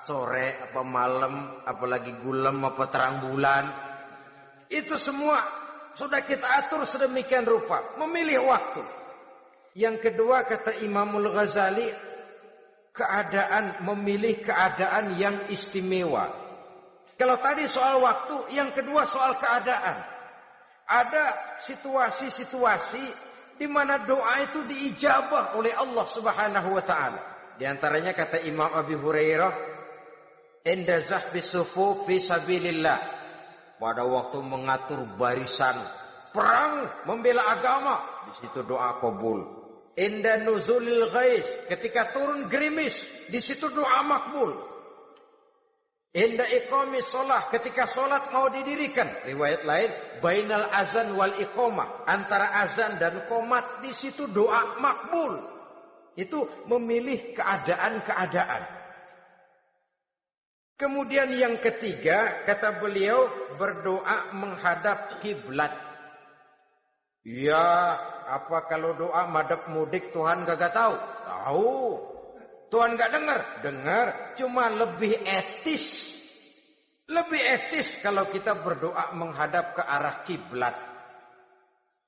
sore apa malam, apalagi gulem apa terang bulan. Itu semua sudah kita atur sedemikian rupa. Memilih waktu. Yang kedua kata Imamul Ghazali, memilih keadaan yang istimewa. Kalau tadi soal waktu, yang kedua soal keadaan. Ada situasi-situasi di mana doa itu diijabah oleh Allah Subhanahu wa taala. Di antaranya kata Imam Abi Hurairah, "Inda zahbi sufuf fi sabilillah." Pada waktu mengatur barisan perang membela agama, di situ doa kabul. Inda nuzulil ghais, ketika turun gerimis, di situ doa makbul. Inda iqamis shalah, ketika salat mau didirikan, riwayat lain bainal azan wal iqamah, antara azan dan qomat, di situ doa makbul. Itu memilih keadaan-keadaan. Kemudian yang ketiga kata beliau, berdoa menghadap kiblat. Ya, apa kalau doa madhab mudik Tuhan gak tahu? Tahu. Tuhan gak dengar? Dengar. Cuma lebih etis. Lebih etis kalau kita berdoa menghadap ke arah kiblat.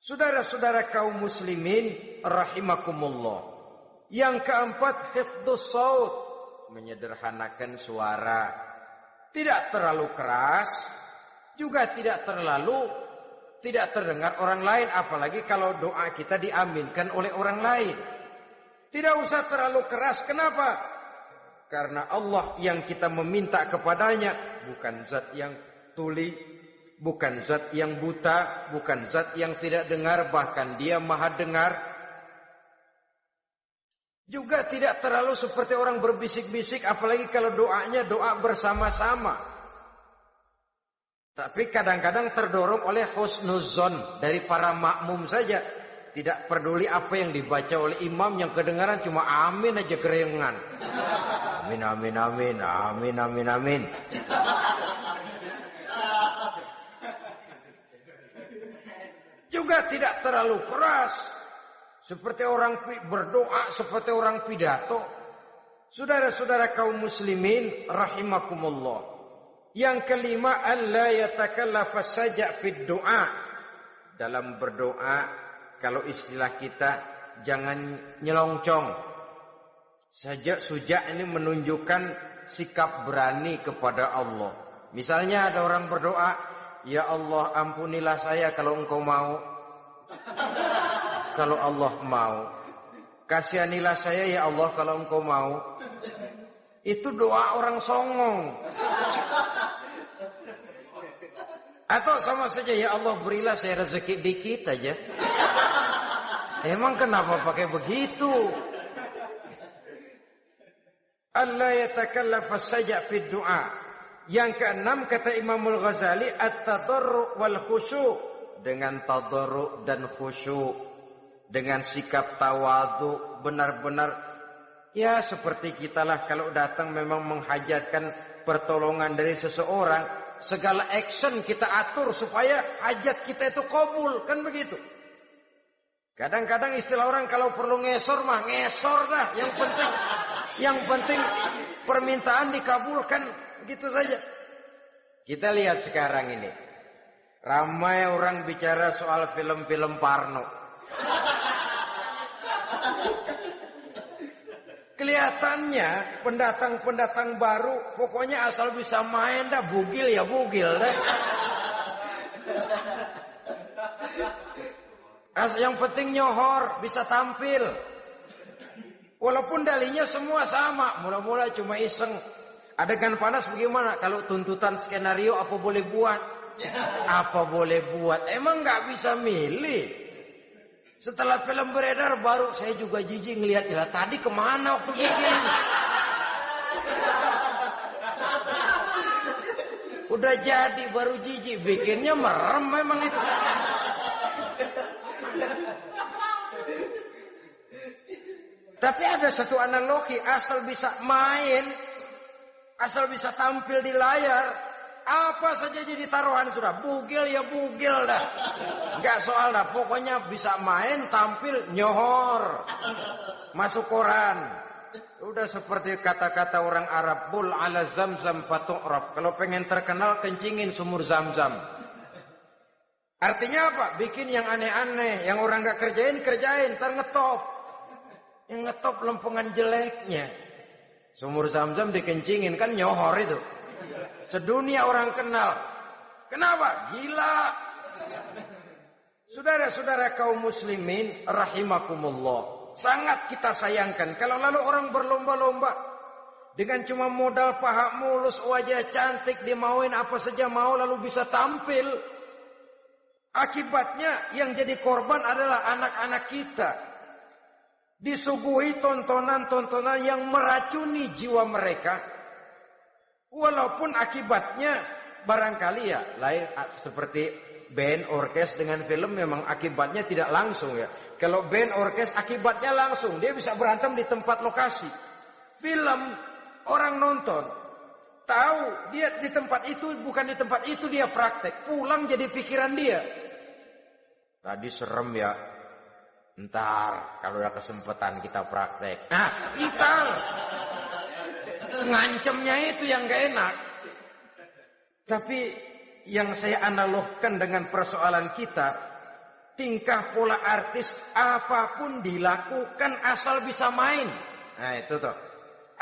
Saudara-saudara kaum muslimin rahimakumullah. Yang keempat, hifdzus shaut, menyederhanakan suara. Tidak terlalu keras, juga tidak terdengar orang lain, apalagi kalau doa kita diaminkan oleh orang lain. Tidak usah terlalu keras. Kenapa? Karena Allah yang kita meminta kepadanya bukan zat yang tuli, bukan zat yang buta, bukan zat yang tidak dengar, bahkan Dia Maha dengar. Juga tidak terlalu seperti orang berbisik-bisik, apalagi kalau doanya doa bersama-sama. Tapi kadang-kadang terdorong oleh husnuzon dari para makmum saja. Tidak peduli apa yang dibaca oleh imam, yang kedengaran cuma amin aja kerengan. Amin, amin, amin, amin, amin, amin. Juga tidak terlalu keras. Seperti orang berdoa, seperti orang pidato. Saudara-saudara kaum muslimin rahimakumullah. Yang kelima, alla yatakallafa saja fid du'a. Dalam berdoa, kalau istilah kita, jangan nyelongcong. Sajak sujak ini menunjukkan sikap berani kepada Allah. Misalnya ada orang berdoa, ya Allah ampunilah saya kalau engkau mau. Kalau Allah mau. Kasihanilah saya ya Allah kalau engkau mau. Itu doa orang songong. Atau sama saja, ya Allah berilah saya rezeki dikit aja. Emang kenapa pakai begitu? Allah yatakallafa saja fid du'a. Yang keenam kata Imamul Ghazali, at-tadarru' wal khusyu'. Dengan tadarru' dan khusyuk, dengan sikap tawadhu, benar-benar ya seperti kita lah kalau datang memang menghajatkan pertolongan dari seseorang, segala action kita atur supaya hajat kita itu kabul, kan begitu. Kadang-kadang istilah orang kalau perlu ngesor mah ngesor dah, yang penting permintaan dikabulkan, begitu saja. Kita lihat sekarang ini, ramai orang bicara soal film-film Parno. Kelihatannya pendatang-pendatang baru, pokoknya asal bisa main dah, bugil ya bugil dah. Yang penting nyohor, bisa tampil. Walaupun dalihnya semua sama, mula-mula cuma iseng. Adegan panas bagaimana? Kalau tuntutan skenario apa boleh buat? Apa boleh buat? Emang nggak bisa milih. Setelah film beredar baru saya juga jijik ngelihat, ya tadi kemana waktu bikin? Udah jadi baru jijik, bikinnya merem memang itu. Tapi ada satu analogi, asal bisa main, asal bisa tampil di layar, apa saja jadi taruhan sudah. Bugil ya bugil dah. Enggak soal dah, pokoknya bisa main, tampil, nyohor. Masuk koran. Udah seperti kata-kata orang Arab, bul ala zamzam fatu'raf. Kalau pengen terkenal, kencingin sumur Zamzam. Artinya apa? Bikin yang aneh-aneh, yang orang enggak kerjain, ntar ngetop. Yang ngetop lempengan jeleknya. Sumur Zamzam dikencingin, kan nyohor itu. Sedunia orang kenal. Kenapa? Gila. Saudara-saudara kaum muslimin rahimakumullah, sangat kita sayangkan kalau lalu orang berlomba-lomba dengan cuma modal paha mulus, wajah cantik, dimauin apa saja mau lalu bisa tampil. Akibatnya yang jadi korban adalah anak-anak kita. Disuguhi tontonan-tontonan yang meracuni jiwa mereka. Walaupun akibatnya barangkali ya lain, seperti band orkes dengan film memang akibatnya tidak langsung ya. Kalau band orkes akibatnya langsung, dia bisa berantem di tempat lokasi. Film orang nonton tahu dia di tempat itu, bukan di tempat itu dia praktek, pulang jadi pikiran dia. Tadi serem ya. Ntar kalau ada kesempatan kita praktek. Nah, ntar ngancemnya itu yang gak enak. Tapi yang saya analogkan dengan persoalan kita, tingkah pola artis apapun dilakukan asal bisa main. Nah itu tuh,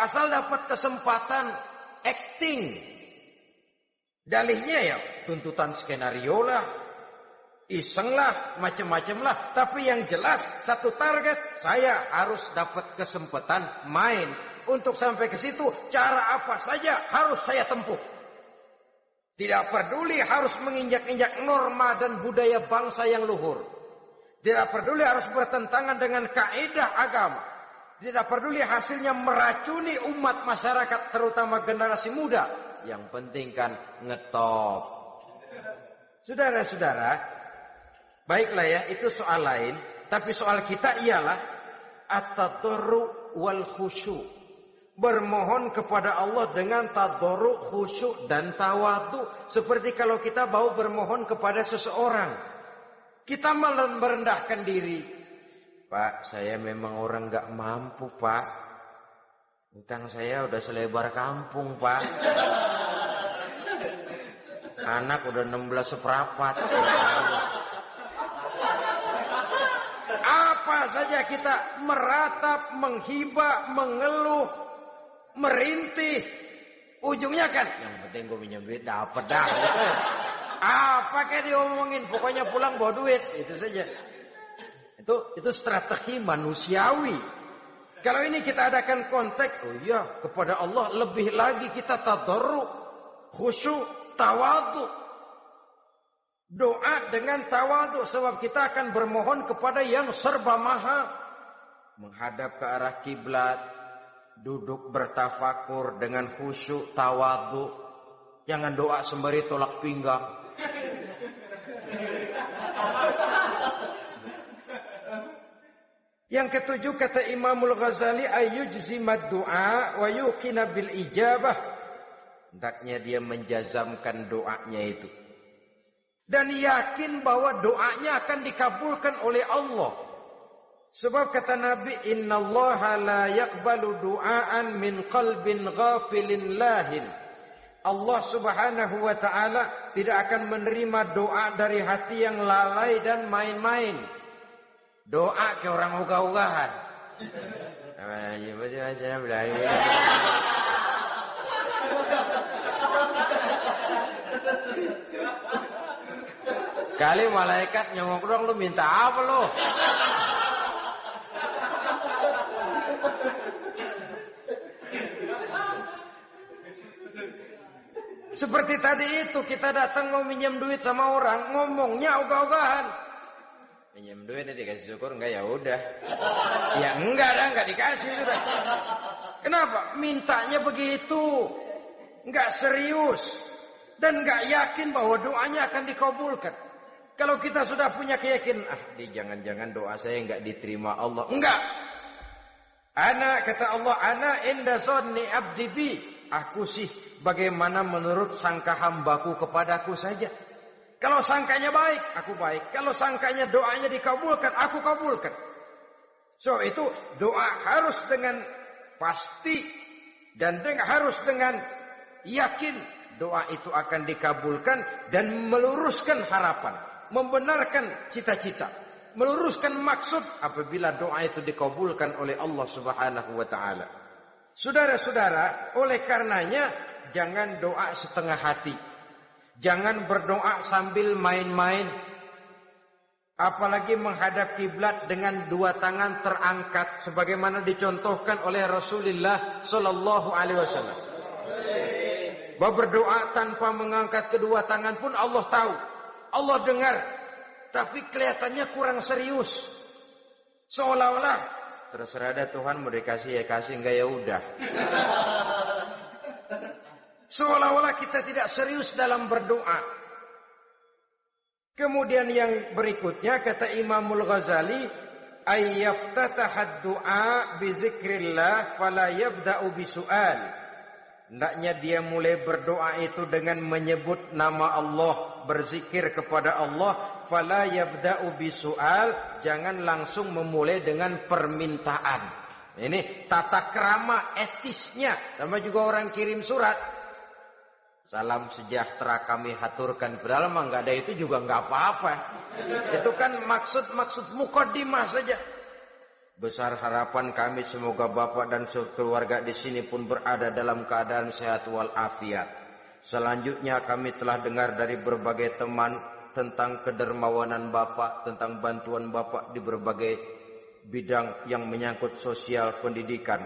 asal dapat kesempatan acting. Dalihnya ya tuntutan skenario lah, iseng lah, macam-macam lah. Tapi yang jelas satu target, saya harus dapat kesempatan main. Untuk sampai ke situ, cara apa saja harus saya tempuh. Tidak peduli harus menginjak-injak norma dan budaya bangsa yang luhur. Tidak peduli harus bertentangan dengan kaidah agama. Tidak peduli hasilnya meracuni umat masyarakat, terutama generasi muda. Yang penting kan ngetop. Saudara-saudara, baiklah ya, itu soal lain. Tapi soal kita ialah at-tadarru wal khusyu'. Bermohon kepada Allah dengan tadarru', khusyuk dan tawadhu. Seperti kalau kita mau bermohon kepada seseorang, kita merendahkan diri. Pak, saya memang orang gak mampu, Pak. Utang saya udah selebar kampung, Pak. Anak udah 16 seperempat. Apa saja kita meratap, menghibah, mengeluh, merintih. Ujungnya kan, yang penting gue pinjam duit dapat dah. Apa kayak diomongin, pokoknya pulang bawa duit, itu saja. Itu strategi manusiawi. Kalau ini kita adakan konteks, oh iya, kepada Allah lebih lagi kita tadarru, khusyuk, tawadhu. Doa dengan tawadhu, sebab kita akan bermohon kepada yang serba maha. Menghadap ke arah kiblat, duduk bertafakur dengan khusyuk, tawadhu. Jangan doa sembari tolak pinggang. Yang ketujuh kata Imamul Ghazali, ayyujzimad du'a wa yuqina bil ijabah. Hendaknya dia menjazamkan doanya itu dan yakin bahwa doanya akan dikabulkan oleh Allah. Sebab kata Nabi, innallaha la yaqbalu du'aan min qalbin ghafilin lahin. Allah Subhanahu wa ta'ala tidak akan menerima doa dari hati yang lalai dan main-main. Doa ke orang ugah-ugahan. Kali malaikat nyongok dong, lu minta apa lu? Seperti tadi itu, kita datang mau minjem duit sama orang, ngomongnya ogah-ogahan. Minjem duit dikasih syukur, enggak ya udah. Ya enggak dikasih sudah. Kenapa? Mintanya begitu. Enggak serius dan enggak yakin bahwa doanya akan dikabulkan. Kalau kita sudah punya keyakinan, jangan-jangan doa saya enggak diterima Allah. Enggak. Kata Allah, ana inda zanni abdi bi. Aku sih bagaimana menurut sangka hambaku kepadaku saja. Kalau sangkanya baik, aku baik. Kalau sangkanya doanya dikabulkan, aku kabulkan. So itu doa harus dengan pasti dan harus dengan yakin doa itu akan dikabulkan dan meluruskan harapan, membenarkan cita-cita, meluruskan maksud apabila doa itu dikabulkan oleh Allah Subhanahu wa taala. Saudara-saudara, oleh karenanya jangan doa setengah hati. Jangan berdoa sambil main-main. Apalagi menghadap kiblat dengan dua tangan terangkat sebagaimana dicontohkan oleh Rasulullah sallallahu alaihi wasallam. Bahwa berdoa tanpa mengangkat kedua tangan pun Allah tahu. Allah dengar. Tapi kelihatannya kurang serius. Seolah-olah terserah ada Tuhan mau dikasih ya kasih, enggak ya udah. Seolah-olah kita tidak serius dalam berdoa. Kemudian yang berikutnya kata Imamul Ghazali, ayyaftataha du'a bi dzikrillah fala yabda'u bisu'al. Hendaknya dia mulai berdoa itu dengan menyebut nama Allah, berzikir kepada Allah, fala yabda'u bisu'al, jangan langsung memulai dengan permintaan. Ini tata krama etisnya. Sama juga orang kirim surat, salam sejahtera kami haturkan. Padahal mah enggak ada itu juga enggak apa-apa. Itu kan maksud mukaddimah saja. Besar harapan kami semoga Bapak dan keluarga di sini pun berada dalam keadaan sehat walafiat. Selanjutnya kami telah dengar dari berbagai teman tentang kedermawanan Bapak, tentang bantuan Bapak di berbagai bidang yang menyangkut sosial pendidikan.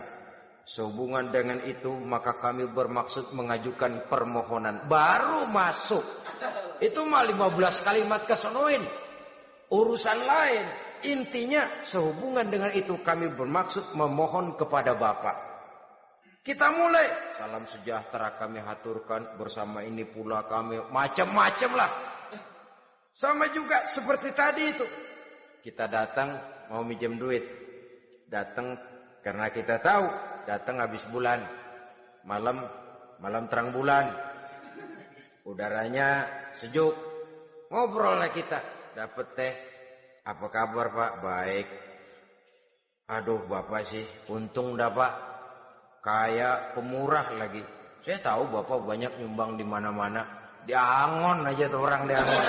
Sehubungan dengan itu maka kami bermaksud mengajukan permohonan. Baru masuk itu mah 15 kalimat kesonoin, urusan lain. Intinya sehubungan dengan itu kami bermaksud memohon kepada Bapak. Kita mulai, salam sejahtera kami haturkan, bersama ini pula kami, macam-macam lah. Sama juga seperti tadi itu, kita datang mau minjem duit, datang karena kita tahu datang habis bulan, malam terang bulan, udaranya sejuk, ngobrol lah kita, dapet teh. Apa kabar Pak? Baik. Aduh Bapak sih untung dah Pak, kayak pemurah lagi. Saya tahu Bapak banyak nyumbang di mana-mana. Diangon aja tuh orang diangon.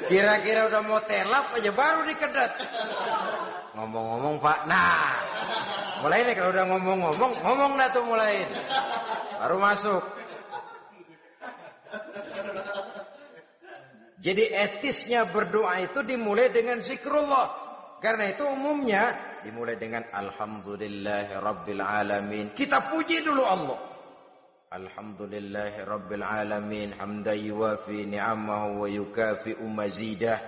Kira-kira udah mau telap aja baru dikedat. Ngomong-ngomong Pak, nah mulai nih kalau udah ngomong dah tuh mulai. Baru masuk. Jadi etisnya berdoa itu dimulai dengan zikrullah. Karena itu umumnya dimulai dengan Alhamdulillahi Rabbil Alamin. Kita puji dulu Allah. Alhamdulillahi Rabbil Alamin. Hamdan yuwafi ni'amahu wa yukafi'u mazidah.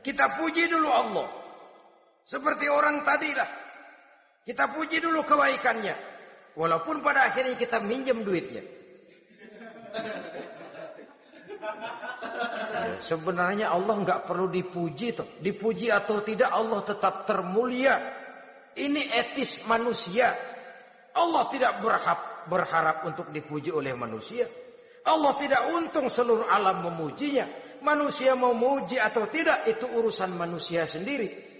Kita puji dulu Allah. Seperti orang tadi lah. Kita puji dulu kebaikannya. Walaupun pada akhirnya kita minjem duitnya. Sebenarnya Allah nggak perlu dipuji toh. Dipuji atau tidak Allah tetap termulia. Ini etis manusia. Allah tidak berharap untuk dipuji oleh manusia. Allah tidak untung seluruh alam memujinya. Manusia mau muji atau tidak itu urusan manusia sendiri.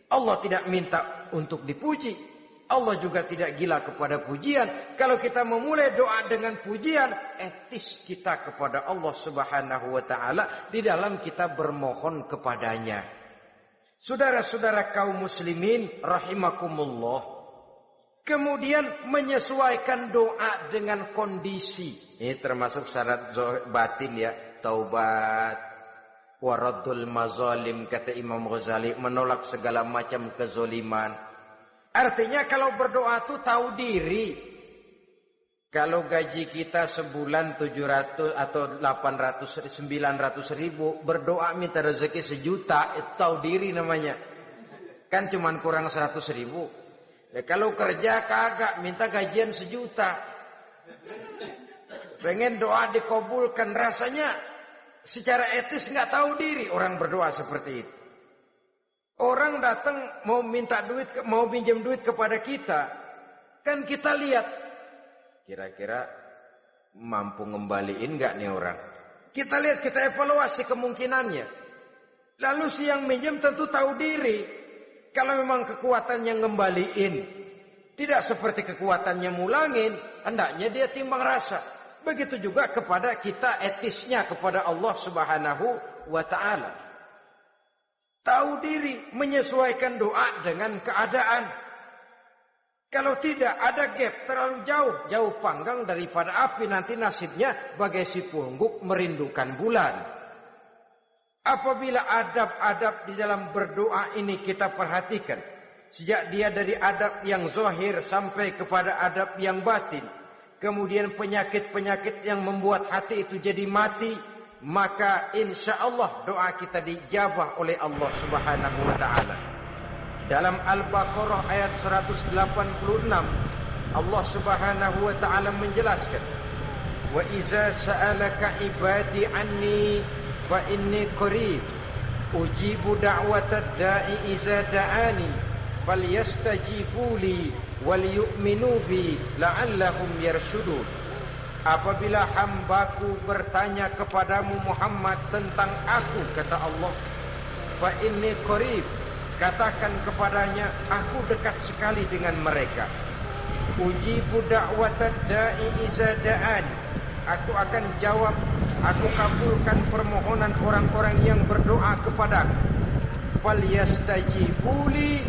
Allah tidak minta untuk dipuji. Allah juga tidak gila kepada pujian. Kalau kita memulai doa dengan pujian, etis kita kepada Allah Subhanahu wa taala di dalam kita bermohon kepadanya. Saudara-saudara kaum muslimin rahimakumullah. Kemudian menyesuaikan doa dengan kondisi. Ini termasuk syarat batin ya, taubat, waraddul mazalim kata Imam Ghazali, menolak segala macam kezoliman. Artinya kalau berdoa itu tahu diri. Kalau gaji kita sebulan 700 atau 800, 900 ribu. Berdoa minta rezeki 1 juta. Itu tahu diri namanya. Kan cuman kurang 100 ribu. Ya, kalau kerja kagak minta gajian 1 juta. Pengen doa dikabulkan. Rasanya secara etis nggak tahu diri orang berdoa seperti itu. Orang datang mau minta duit, mau pinjam duit kepada kita. Kan kita lihat. Kira-kira mampu ngembaliin gak nih orang. Kita lihat, kita evaluasi kemungkinannya. Lalu si yang minjem tentu tahu diri. Kalau memang kekuatannya ngembaliin. Tidak seperti kekuatannya mulangin. Hendaknya dia timbang rasa. Begitu juga kepada kita etisnya kepada Allah Subhanahu wa ta'ala. Tahu diri, menyesuaikan doa dengan keadaan. Kalau tidak ada gap terlalu jauh panggang daripada api, nanti nasibnya bagai si pungguk merindukan bulan. Apabila adab-adab di dalam berdoa ini kita perhatikan, sejak dia dari adab yang zahir sampai kepada adab yang batin, kemudian penyakit-penyakit yang membuat hati itu jadi mati, maka insya Allah doa kita dijabah oleh Allah Subhanahu wa ta'ala. Dalam Al-Baqarah ayat 186 Allah Subhanahu wa ta'ala menjelaskan, wa iza sa'alaka ibadi anni fa inni qarib ujibu da'watad da'i iza da'ani falyastajibu li wal yu'minu bi la'allahum yarshudun. Apabila hambaku bertanya kepadamu Muhammad tentang aku, kata Allah, fa inni qarib, katakan kepadanya aku dekat sekali dengan mereka. Ujibu da'watad da'i iza da'ani, aku akan jawab, aku kabulkan permohonan orang-orang yang berdoa kepadaku. Falyastajibu li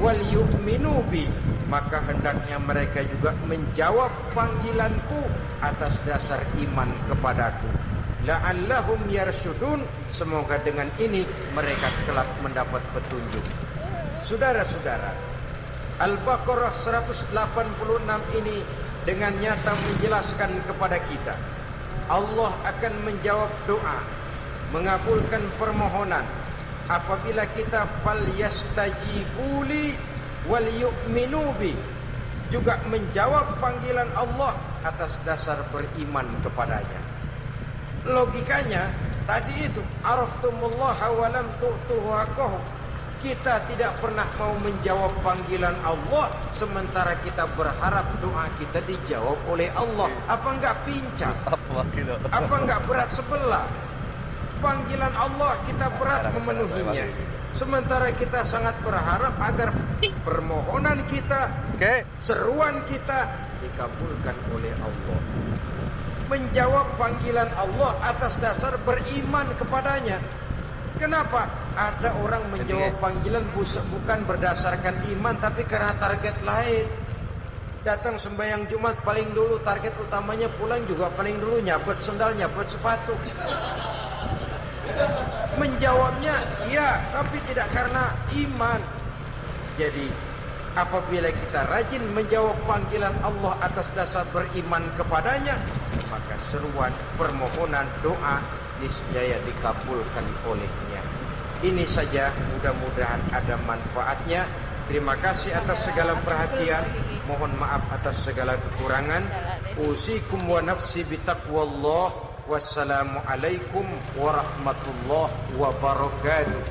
wal yu'minu bi, maka hendaknya mereka juga menjawab panggilanku atas dasar iman kepadaku. La'allahum yarshudun, semoga dengan ini mereka kelak mendapat petunjuk. Saudara-saudara, Al-Baqarah 186 ini dengan nyata menjelaskan kepada kita, Allah akan menjawab doa, mengabulkan permohonan apabila kita falyastajibu li wal yu'minu bi, juga menjawab panggilan Allah atas dasar beriman kepadanya. Logikanya tadi itu, araftumullaha wa lam tu'tuhu haqqahu. Kita tidak pernah mau menjawab panggilan Allah sementara kita berharap doa kita dijawab oleh Allah. Apa enggak pincang? Apa enggak berat sebelah? Panggilan Allah kita berat memenuhinya. Sementara kita sangat berharap agar permohonan kita, seruan kita dikabulkan oleh Allah. Menjawab panggilan Allah atas dasar beriman kepadanya. Kenapa? Ada orang menjawab panggilan bukan berdasarkan iman, tapi karena target lain. Datang sembahyang Jumat paling dulu, target utamanya pulang juga paling dulu nyabet sendal, nyabet sepatu. Menjawabnya iya, tapi tidak karena iman. Jadi apabila kita rajin menjawab panggilan Allah atas dasar beriman kepadanya, maka seruan, permohonan, doa niscaya dikabulkan olehnya. Ini saja, mudah-mudahan ada manfaatnya. Terima kasih atas segala perhatian. Mohon maaf atas segala kekurangan. Usikum wa nafsi bitaqwallah. Wassalamualaikum warahmatullahi wabarakatuh.